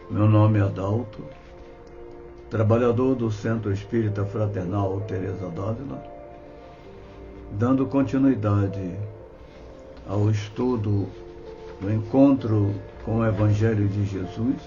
Meu nome é Adalto, trabalhador do Centro Espírita Fraternal Teresa d'Ávila, dando continuidade ao estudo do encontro com o Evangelho de Jesus.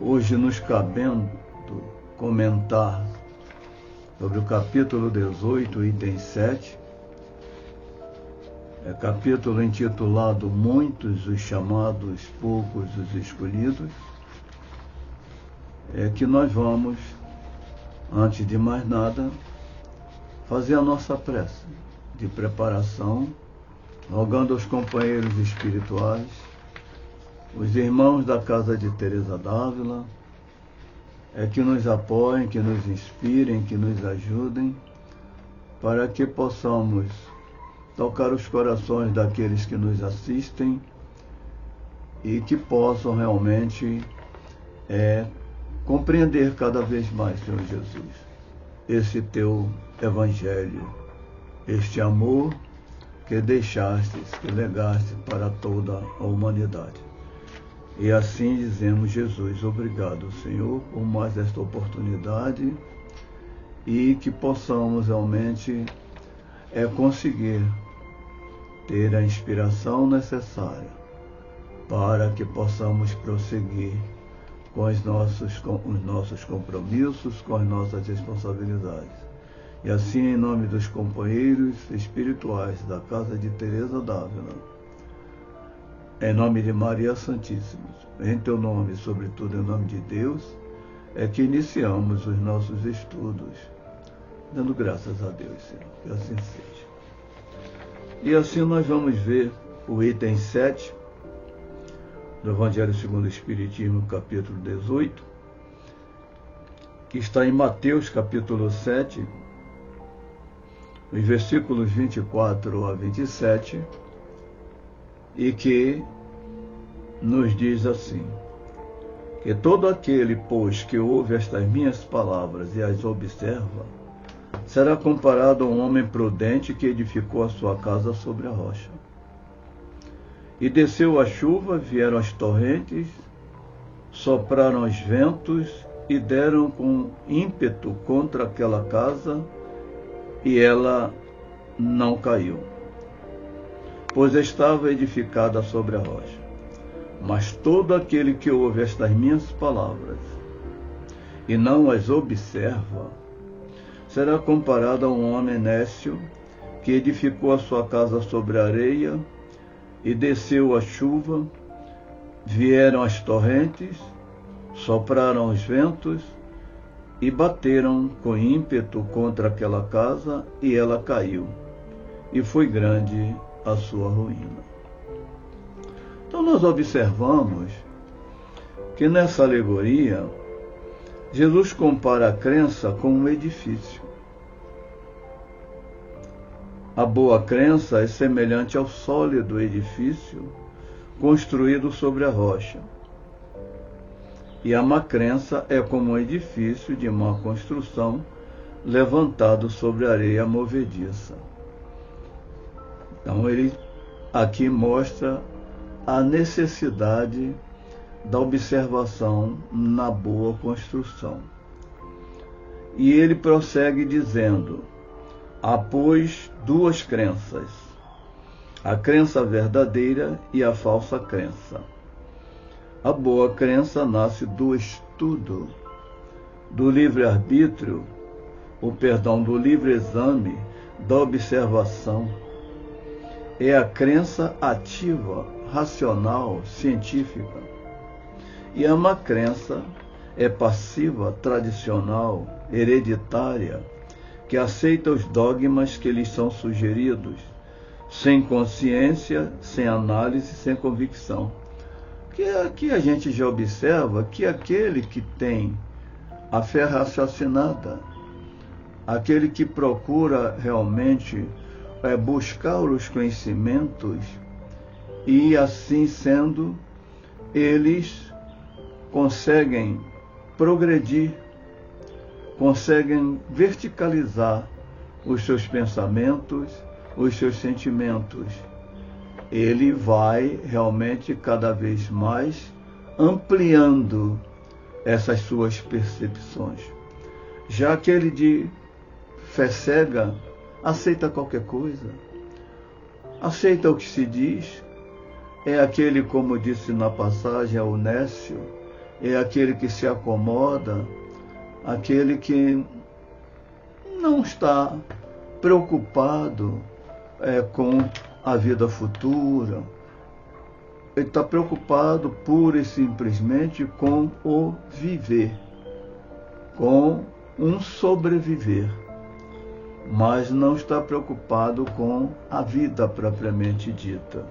Hoje nos cabendo comentar sobre o capítulo 18, item 7, capítulo intitulado Muitos os chamados, poucos os escolhidos, que nós vamos, antes de mais nada, fazer a nossa prece de preparação, rogando aos companheiros espirituais, os irmãos da Casa de Teresa d'Ávila, que nos apoiem, que nos inspirem, que nos ajudem, para que possamos tocar os corações daqueles que nos assistem e que possam realmente compreender cada vez mais, Senhor Jesus, esse teu Evangelho, este amor que deixastes, que legaste para toda a humanidade. E assim dizemos, Jesus, obrigado, Senhor, por mais esta oportunidade e que possamos realmente conseguir ter a inspiração necessária para que possamos prosseguir com os nossos compromissos, com as nossas responsabilidades. E assim, em nome dos companheiros espirituais da Casa de Teresa d'Ávila, em nome de Maria Santíssima, em teu nome, sobretudo em nome de Deus, que iniciamos os nossos estudos, dando graças a Deus, Senhor, que assim seja. E assim nós vamos ver o item 7 do Evangelho segundo o Espiritismo, capítulo 18, que está em Mateus, capítulo 7, os versículos 24 a 27, e que nos diz assim: que todo aquele, pois, que ouve estas minhas palavras e as observa, será comparado a um homem prudente que edificou a sua casa sobre a rocha. E desceu a chuva, vieram as torrentes, sopraram os ventos e deram com ímpeto contra aquela casa, e ela não caiu, pois estava edificada sobre a rocha. Mas todo aquele que ouve estas minhas palavras e não as observa, será comparado a um homem nécio que edificou a sua casa sobre a areia, e desceu a chuva, vieram as torrentes, sopraram os ventos e bateram com ímpeto contra aquela casa, e ela caiu, e foi grande a sua ruína. Então nós observamos que nessa alegoria Jesus compara a crença com um edifício. A boa crença é semelhante ao sólido edifício construído sobre a rocha. E a má crença é como um edifício de má construção levantado sobre areia movediça. Então ele aqui mostra a necessidade da observação na boa construção. E ele prossegue dizendo: há, pois, duas crenças, a crença verdadeira e a falsa crença. A boa crença nasce do estudo, do livre-arbítrio, do livre-exame, da observação. É a crença ativa, racional, científica. E a má crença é passiva, tradicional, hereditária, que aceita os dogmas que lhes são sugeridos, sem consciência, sem análise, sem convicção. Que aqui a gente já observa que aquele que tem a fé raciocinada, aquele que procura realmente buscar os conhecimentos, e assim sendo, eles conseguem progredir, conseguem verticalizar os seus pensamentos, os seus sentimentos. Ele vai realmente cada vez mais ampliando essas suas percepções. Já aquele de fé cega aceita qualquer coisa, aceita o que se diz, é aquele, como disse na passagem, é o nécio, é aquele que se acomoda, aquele que não está preocupado com a vida futura. Ele está preocupado pura e simplesmente com o viver, com um sobreviver, mas não está preocupado com a vida propriamente dita.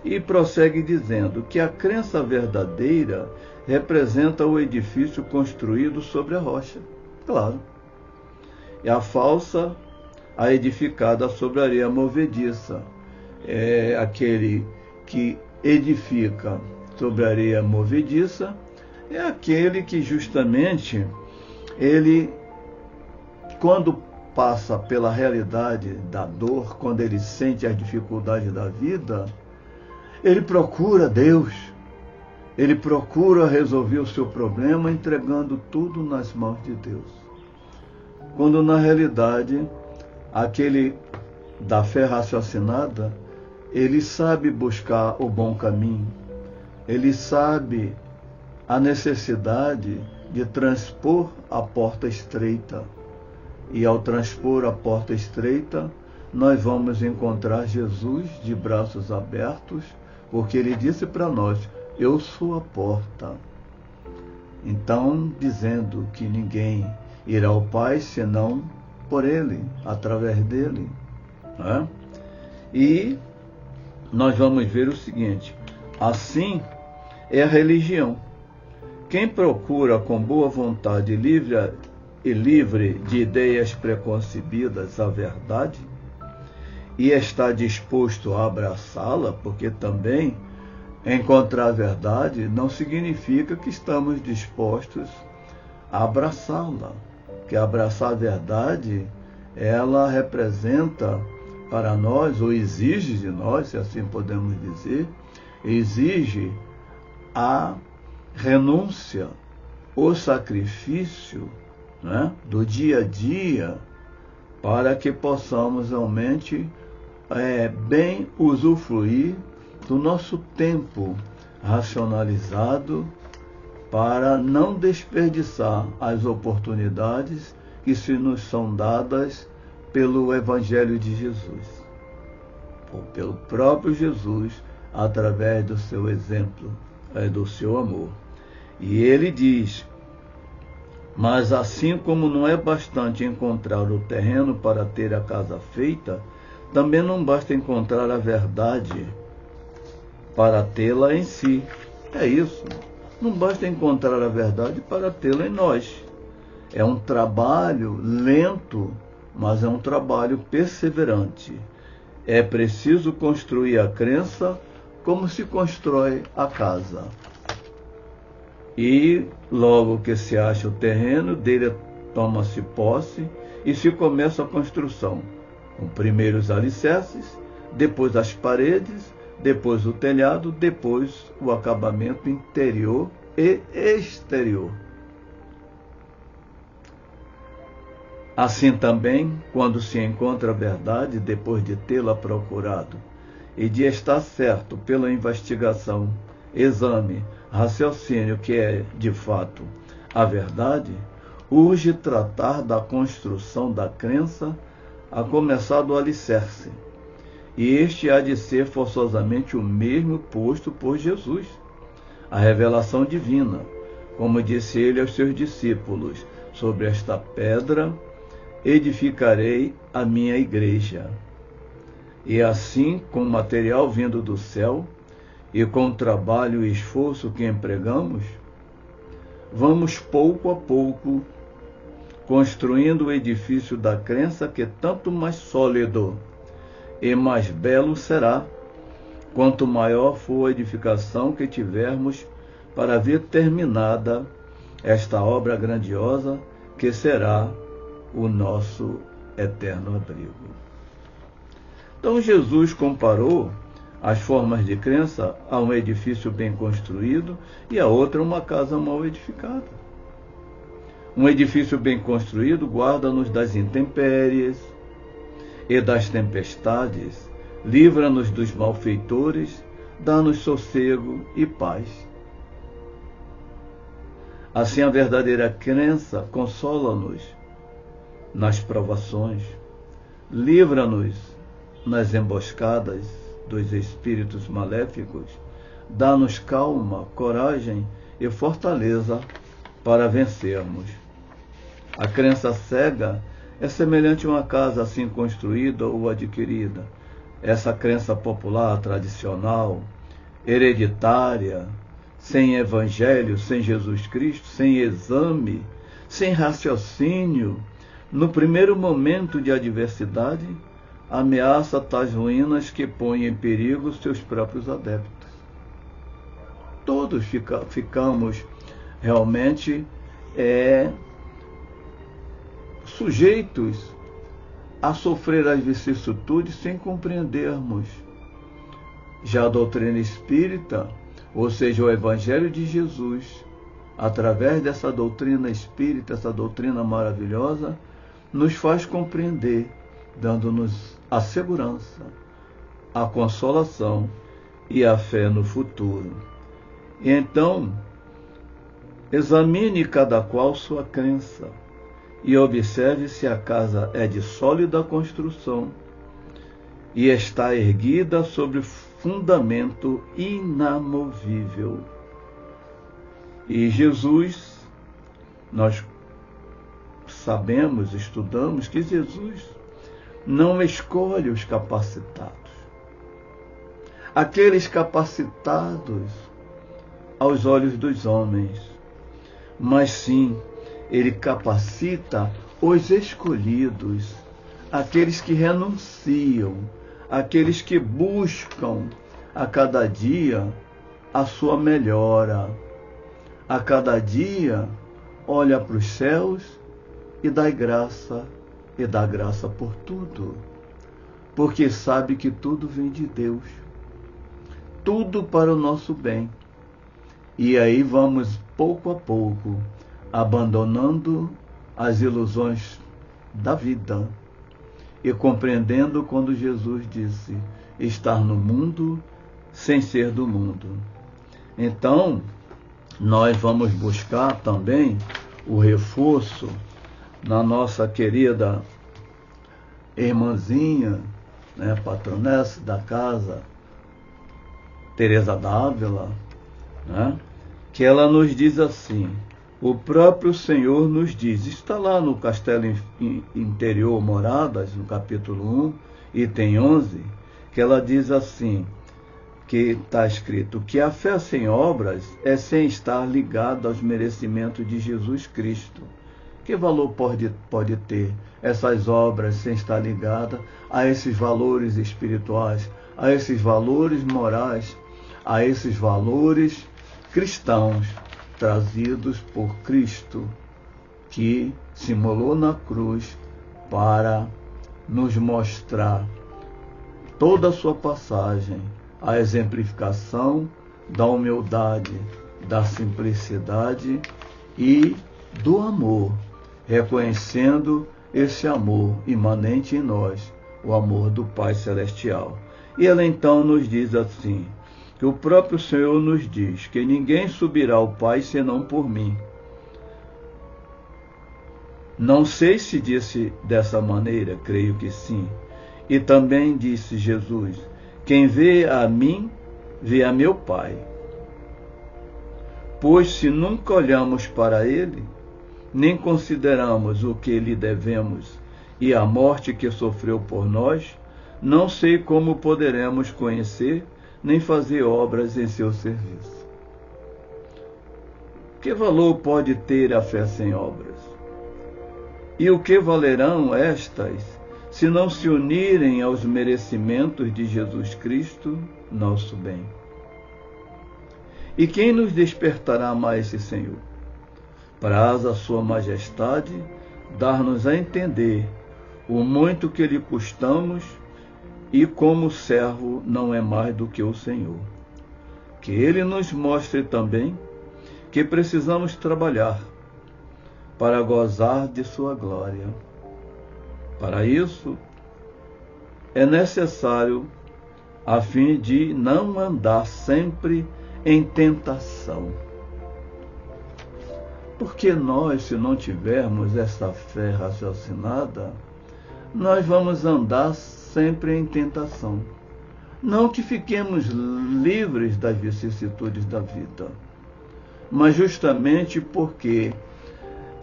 E prossegue dizendo que a crença verdadeira representa o edifício construído sobre a rocha. Claro. E a falsa, a edificada sobre a areia movediça. É aquele que edifica sobre a areia movediça, é aquele que justamente, ele, quando passa pela realidade da dor, quando ele sente as dificuldades da vida, ele procura Deus, ele procura resolver o seu problema entregando tudo nas mãos de Deus. Quando na realidade, aquele da fé raciocinada, ele sabe buscar o bom caminho, ele sabe a necessidade de transpor a porta estreita. E ao transpor a porta estreita, nós vamos encontrar Jesus de braços abertos, porque ele disse para nós: eu sou a porta. Então, dizendo que ninguém irá ao Pai senão por ele, através dele. Né? E nós vamos ver o seguinte: assim é a religião. Quem procura com boa vontade livre de ideias preconcebidas a verdade, e está disposto a abraçá-la, porque também encontrar a verdade não significa que estamos dispostos a abraçá-la. Que abraçar a verdade, ela representa para nós, ou exige de nós, se assim podemos dizer, exige a renúncia, o sacrifício, né, do dia a dia, para que possamos realmente bem usufruir do nosso tempo racionalizado, para não desperdiçar as oportunidades que se nos são dadas pelo Evangelho de Jesus, ou pelo próprio Jesus, através do seu exemplo, do seu amor. E ele diz: mas assim como não é bastante encontrar o terreno para ter a casa feita, também não basta encontrar a verdade para tê-la em si. É isso. Não basta encontrar a verdade para tê-la em nós. É um trabalho lento, mas é um trabalho perseverante. É preciso construir a crença como se constrói a casa. E logo que se acha o terreno, dele toma-se posse e se começa a construção. Com primeiro os alicerces, depois as paredes, depois o telhado, depois o acabamento interior e exterior. Assim também, quando se encontra a verdade, depois de tê-la procurado, e de estar certo pela investigação, exame, raciocínio, que é, de fato, a verdade, urge tratar da construção da crença, a começar do alicerce. E este há de ser forçosamente o mesmo posto por Jesus, a revelação divina, como disse ele aos seus discípulos: sobre esta pedra edificarei a minha igreja. E assim, com material vindo do céu, e com o trabalho e esforço que empregamos, vamos pouco a pouco construindo o edifício da crença, que tanto mais sólido e mais belo será, quanto maior for a edificação que tivermos para ver terminada esta obra grandiosa, que será o nosso eterno abrigo. Então Jesus comparou as formas de crença, há um edifício bem construído e a outra uma casa mal edificada. Um edifício bem construído guarda-nos das intempéries e das tempestades, livra-nos dos malfeitores, dá-nos sossego e paz. Assim, a verdadeira crença consola-nos nas provações, livra-nos nas emboscadas dos espíritos maléficos, dá-nos calma, coragem e fortaleza para vencermos. A crença cega é semelhante a uma casa assim construída ou adquirida. Essa crença popular, tradicional, hereditária, sem evangelho, sem Jesus Cristo, sem exame, sem raciocínio, no primeiro momento de adversidade, ameaça tais ruínas que põem em perigo seus próprios adeptos. Todos ficamos realmente sujeitos a sofrer as vicissitudes sem compreendermos. Já a doutrina espírita, ou seja, o Evangelho de Jesus, através dessa doutrina espírita, essa doutrina maravilhosa, nos faz compreender, dando-nos a segurança, a consolação e a fé no futuro. E então, examine cada qual sua crença e observe se a casa é de sólida construção e está erguida sobre fundamento inamovível. E Jesus, nós sabemos, estudamos que Jesus não escolhe os capacitados. Aqueles capacitados aos olhos dos homens, mas sim, ele capacita os escolhidos, aqueles que renunciam, aqueles que buscam a cada dia a sua melhora. A cada dia olha para os céus e dá graça por tudo, porque sabe que tudo vem de Deus, tudo para o nosso bem. E aí vamos pouco a pouco abandonando as ilusões da vida e compreendendo quando Jesus disse estar no mundo sem ser do mundo. Então, nós vamos buscar também o reforço na nossa querida irmãzinha, patronessa da casa, Teresa d'Ávila, que ela nos diz assim: o próprio Senhor nos diz, está lá no Castelo Interior Moradas, no capítulo 1, item 11, que ela diz assim, que está escrito, que a fé sem obras é sem estar ligada aos merecimentos de Jesus Cristo. Que valor pode ter essas obras sem estar ligada a esses valores espirituais, a esses valores morais, a esses valores cristãos trazidos por Cristo, que se imolou na cruz para nos mostrar toda a sua passagem, a exemplificação da humildade, da simplicidade e do amor, reconhecendo esse amor imanente em nós, o amor do Pai Celestial. E ela então nos diz assim, que o próprio Senhor nos diz que ninguém subirá ao Pai senão por mim. Não sei se disse dessa maneira, creio que sim. E também disse Jesus, quem vê a mim, vê a meu Pai. Pois se nunca olhamos para ele, nem consideramos o que lhe devemos e a morte que sofreu por nós, não sei como poderemos conhecer nem fazer obras em seu serviço. Que valor pode ter a fé sem obras? E o que valerão estas, se não se unirem aos merecimentos de Jesus Cristo, nosso bem? E quem nos despertará mais esse Senhor? Praz a sua majestade dar-nos a entender o muito que lhe custamos e como o servo não é mais do que o Senhor. Que Ele nos mostre também que precisamos trabalhar para gozar de sua glória. Para isso, é necessário, a fim de não andar sempre em tentação. Porque nós, se não tivermos essa fé raciocinada, nós vamos andar sempre em tentação. Não que fiquemos livres das vicissitudes da vida, mas justamente porque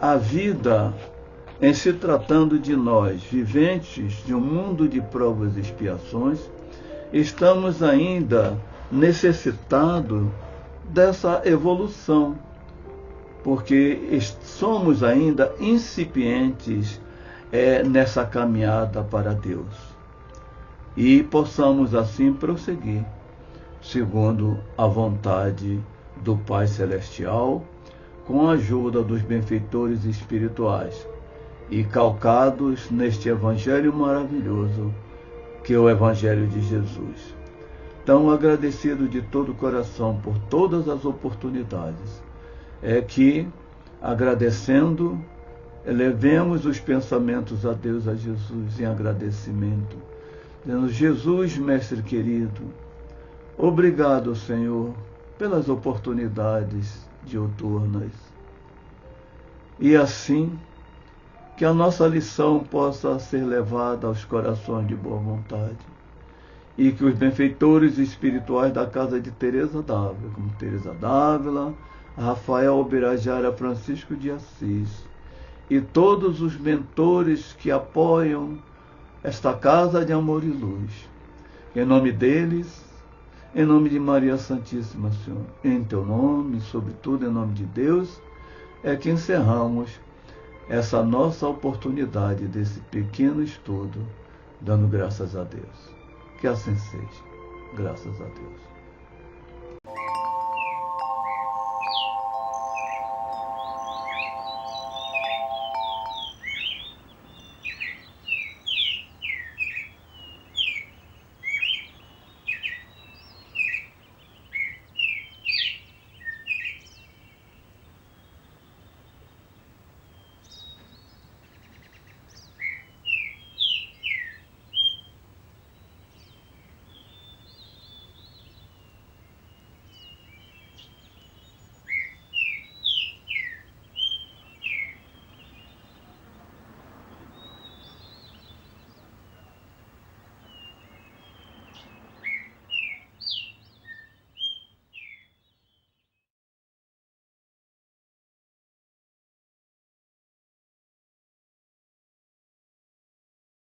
a vida, em se tratando de nós, viventes de um mundo de provas e expiações, estamos ainda necessitados dessa evolução, porque somos ainda incipientes nessa caminhada para Deus. E possamos assim prosseguir, segundo a vontade do Pai Celestial, com a ajuda dos benfeitores espirituais, e calcados neste Evangelho maravilhoso, que é o Evangelho de Jesus. Tão agradecido de todo o coração por todas as oportunidades, é que, agradecendo, elevemos os pensamentos a Deus, a Jesus, em agradecimento, dizendo: Jesus, Mestre querido, obrigado, Senhor, pelas oportunidades dioturnas. E assim, que a nossa lição possa ser levada aos corações de boa vontade, e que os benfeitores espirituais da casa de Teresa d'Ávila, como Teresa d'Ávila, Rafael Birajara, Francisco de Assis, e todos os mentores que apoiam esta casa de amor e luz, em nome deles, em nome de Maria Santíssima, Senhor, em teu nome, sobretudo em nome de Deus, é que encerramos essa nossa oportunidade desse pequeno estudo, dando graças a Deus. Que assim seja. Graças a Deus.